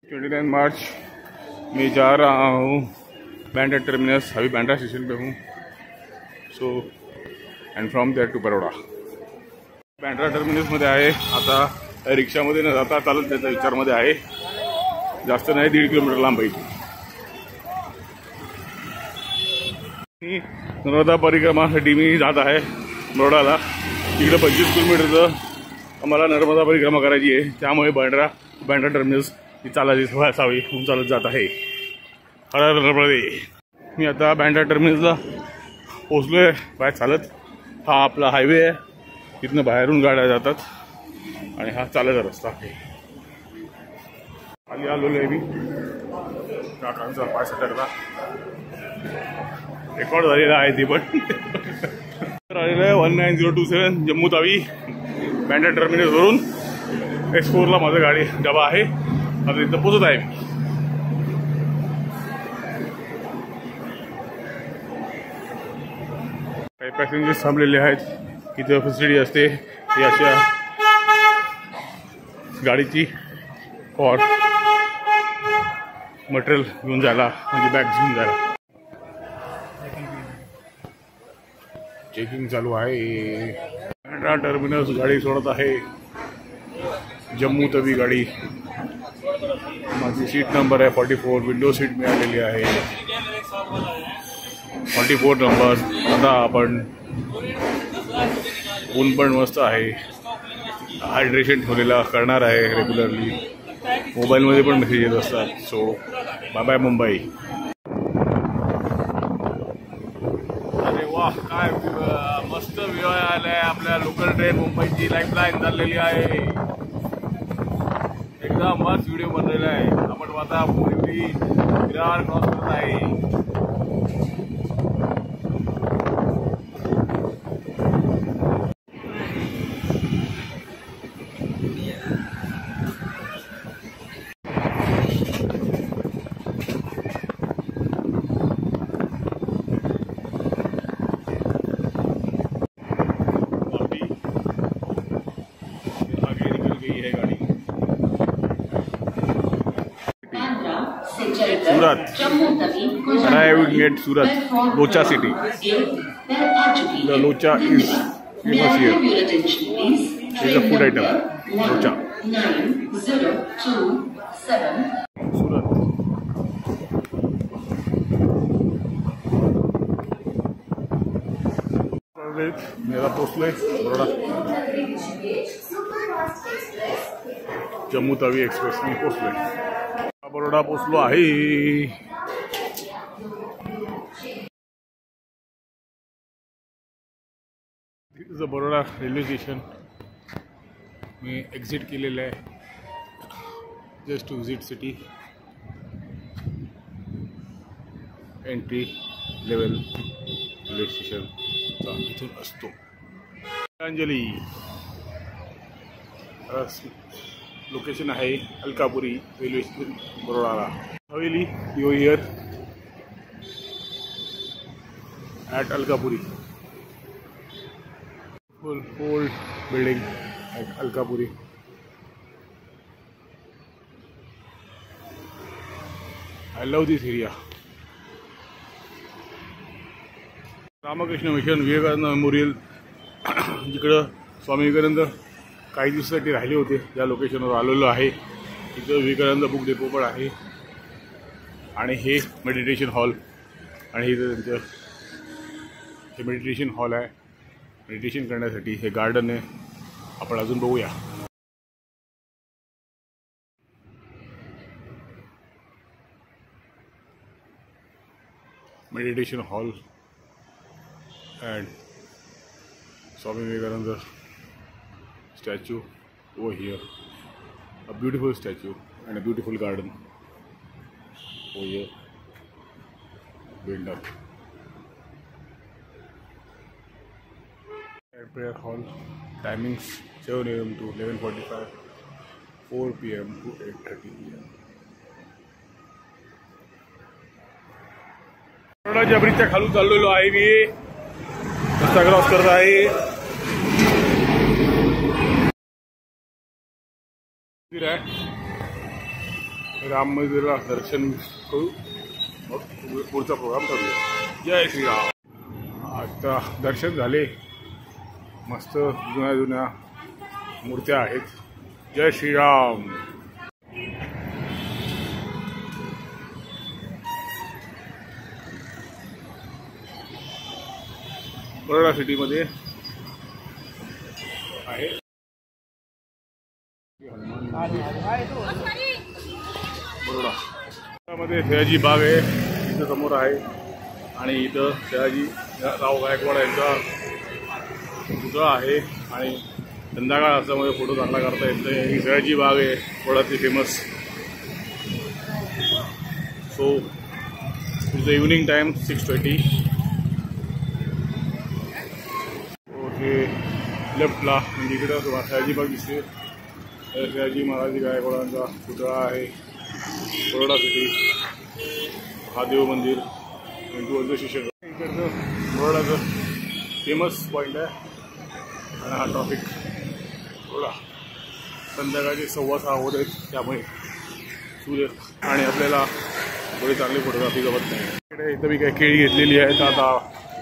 29 मार्च मैं जा रहा हूँ बैंड्रा टर्मिनस। अभी बैंड्रा स्टेशन पे हूँ। So and from there to Baroda. Bandra टर्मिनसमध्ये आहे। आता रिक्षामध्ये न जाता चालत त्याचा विचारमध्ये आहे। जास्त नाही, 1.5 किलोमीटर लांब आहे। नर्मदा परिक्रमासाठी मी जात आहे बरोडाला। तिकडे 25 किलोमीटरचं आम्हाला नर्मदा परिक्रमा करायची आहे। त्यामुळे बैंड्रा टर्मिनस ही चालायची सवय असावी म्हणून चालत जात आहे। हर हर नर्मदे। मी आता बैंड्रा टर्मिनसला पोहोचलोय बाय चालत। हा आपला हायवे आहे, इथनं बाहेरून गाड्या जातात आणि हा चालायचा रस्ता आहे। खाली आलेलो आहे मी। काकांचा पाय सटकला, रेकॉर्ड झालेला आहे ती पण। आलेलं आहे 19027 जम्मू तावी बैंड्रा टर्मिनसवरून X4ला माझं गाडी डबा आहे। आता इथं पोहोचत आहे मी। काही पॅसेंजर्स थांबलेले आहेत। इथं फॅसिलिटी असते ही अशा गाडीची फॉर मटेरियल घेऊन जायला, म्हणजे बॅग्स घेऊन जायला। चेकिंग चालू आहे। बैंड्रा टर्मिनस गाडी सोडत आहे। जम्मू तवी गाडी। माझी सीट नंबर आहे 44। विंडो सीट मिळालेली आहे 44 नंबर। आता आपण ऊन पण मस्त आहे, हायड्रेशन ठेवलेला करणार आहे रेग्युलरली। मोबाईलमध्ये पण मेसेज येत असतात। सो बाय बाय मुंबई। अरे वा, काय मस्त व्ह्यू आलाय। आपल्या लोकल ट्रेन मुंबईची लाईफलाईन चाललेली आहे। एकदम मस्त व्हिडिओ बनलेला आहे। आपण आता विरार क्रॉस करत आहे। सूरत, arriving at Surat, Locha city. The Locha is famous here. It is a food item. Locha. 9027. Surat. मेरा पोस्टले बरोडा जम्मू तवी एक्सप्रेस में पोस्टले बरोडा पोचलो आहे। Is Baroda railway station. मी एक्झिट केलेलं आहे just to visit city. Entry level railway स्टेशनचा इथून असतो। अंजली लोकेशन आहे अलकापुरी रेल्वे स्टेशन बरोडाला। Haveli yo here at Alkapuri. Full old building at Alkapuri. I love this area. Ramakrishna mission Vivekananda memorial, जिकडं स्वामी विवेकानंद काही दिवसासाठी राहिले होते, या लोकेशनवर आलेलो आहे। इथं विवेकानंद बुक डेपो पण आहे आणि हे मेडिटेशन हॉल। आणि इथं त्यांचं हे मेडिटेशन हॉल आहे। मेडिटेशन करण्यासाठी हे गार्डन आहे। आपण अजून बघूया। Meditation hall and Swami Vivekananda statue over here, a beautiful statue and a beautiful garden over here built up. Prayer hall, timings 7 AM to 11:45, 4 PM to 8:30 PM. बरोडाच्या ब्रिजच्या खालून चाललेलो आहे मी। रस्ता क्रॉस करत आहे। मंदिर है, राम मंदिराला दर्शन करू, मग पुढचा प्रोग्राम ठरवूया. जय श्रीराम. आता दर्शन झाले. मस्त जुन्या जुन्या मूर्त्या आहेत. जय श्रीराम. बरोडा सिटीमध्ये आहे. बरोडामध्ये सयाजी बाग आहे, इथं समोर आहे. आणि इथं सयाजी राव गायकवाड यांचा पुतळा आहे. आणि संध्याकाळ असल्यामुळे फोटो चांगला करता येत नाही. ही सयाजी बाग आहे बरोडाची famous. So it's evening time 6:20. हे लेफ्टला म्हणजे इकडं सयाजी बाग दिसते. सयाजी महाराज गायकवाडांचा पुतळा आहे. बरोडा सिटी, महादेव मंदिर, शिक्षक इकडचं बरोडाचं फेमस पॉईंट आहे. आणि हा ट्रॉफिक बरोडा संध्याकाळचे 6:15 होत आहेत, त्यामुळे सूर्य आणि आपल्याला थोडी चांगली फोटोग्राफी जमत नाही. इकडे इथं मी काही केळी घेतलेली आहे, तर आता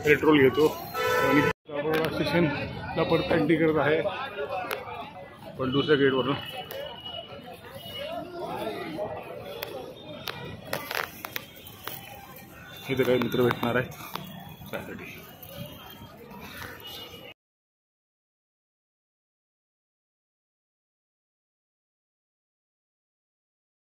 पेट्रोल घेतो. आणि बरोडा स्टेशनला परत एंट्री करत आहे, पण दुसऱ्या गेटवरून. इथे काही मित्र भेटणार आहेत त्यासाठी.